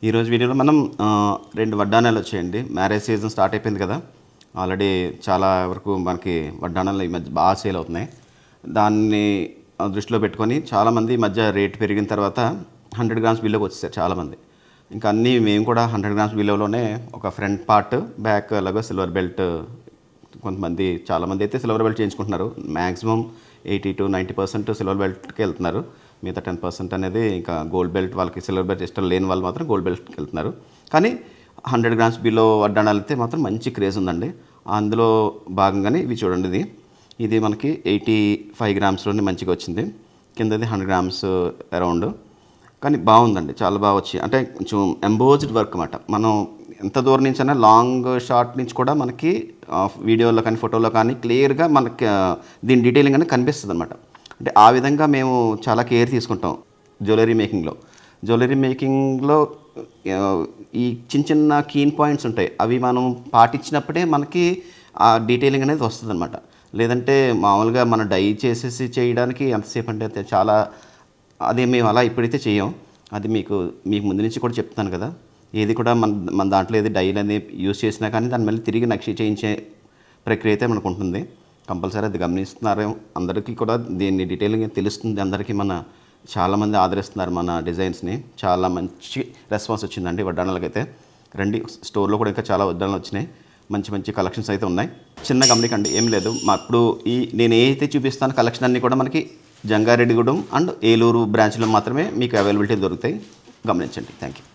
ఈరోజు వీడియోలో మనం 2 వడ్డానాలు వచ్చాయండి. మ్యారేజ్ సీజన్ స్టార్ట్ అయిపోయింది కదా. ఆల్రెడీ చాలా వరకు మనకి వడ్డానాలు ఈ మధ్య బాగా సేల్ అవుతున్నాయి. దాన్ని దృష్టిలో పెట్టుకొని చాలామంది ఈ మధ్య రేట్ పెరిగిన తర్వాత 100 గ్రామ్స్ బిలోకి వచ్చేసారు చాలామంది. ఇంకా అన్నీ మేము కూడా 100 గ్రామ్స్ బిలోలోనే ఒక ఫ్రంట్ పార్ట్, బ్యాక్ అలాగే సిల్వర్ బెల్ట్. కొంతమంది చాలామంది అయితే సిల్వర్ బెల్ట్ చేయించుకుంటున్నారు. మ్యాక్సిమం 80 to 90% సిల్వర్ బెల్ట్కి వెళ్తున్నారు. మిగతా 10% అనేది ఇంకా గోల్డ్ బెల్ట్, వాళ్ళకి సిల్వర్ బెల్ట్ ఇష్టం లేని వాళ్ళు మాత్రం గోల్డ్ బెల్ట్కి వెళ్తున్నారు. కానీ 100 గ్రామ్స్ బిలో వడ్డాణాలు అయితే మాత్రం మంచి క్రేజ్ ఉందండి. అందులో భాగంగానే ఇవి చూడండి. ఇది మనకి 85 గ్రామ్స్లోనే మంచిగా వచ్చింది. కిందది 100 గ్రామ్స్ అరౌండ్. కానీ బాగుందండి, చాలా బాగా వచ్చి, అంటే కొంచెం ఎంబోజ్డ్ వర్క్ అన్నమాట. మనం ఎంత దూరం నుంచి అయినా లాంగ్ షార్ట్ నుంచి కూడా మనకి వీడియోలో కానీ ఫోటోలో కానీ క్లియర్గా మనకి దీని డీటెయిలింగ్ అనేది కనిపిస్తుంది అనమాట. అంటే ఆ విధంగా మేము చాలా కేర్ తీసుకుంటాం జ్యువెలరీ మేకింగ్లో. ఈ చిన్న చిన్న కీన్ పాయింట్స్ ఉంటాయి, అవి మనం పాటించినప్పుడే మనకి ఆ డీటెయిలింగ్ అనేది వస్తుంది అనమాట. లేదంటే మామూలుగా మనం డై చేసేసి చేయడానికి ఎంతసేపు అంటే చాలా, అదే మేము అలా ఇప్పుడైతే చేయం. అది మీకు ముందు నుంచి కూడా చెప్తాను కదా. ఏది కూడా మన దాంట్లో ఏది డైలు అనేది యూజ్ చేసినా కానీ దాన్ని మళ్ళీ తిరిగి నక్షి చేయించే ప్రక్రియ అయితే మనకు ఉంటుంది. కంపల్సరీ అది గమనిస్తున్నారు. అందరికీ కూడా దీన్ని డీటెయిలింగ్ తెలుస్తుంది. అందరికీ చాలామంది ఆదరిస్తున్నారు మన డిజైన్స్ని. చాలా మంచి రెస్పాన్స్ వచ్చిందండి వడ్డాణాలకైతే. రండి, స్టోర్లో కూడా ఇంకా చాలా వడ్డాణాలు వచ్చినాయి. మంచి మంచి కలెక్షన్స్ అయితే ఉన్నాయి. చిన్న గమనికండి, ఏం లేదు. ఇప్పుడు నేను ఏదైతే చూపిస్తాను కలెక్షన్ అన్నీ కూడా మనకి జంగారెడ్డిగూడెం అండ్ ఏలూరు బ్రాంచ్లో మాత్రమే మీకు అవైలబిలిటీ దొరుకుతాయి. గమనించండి. Thank you.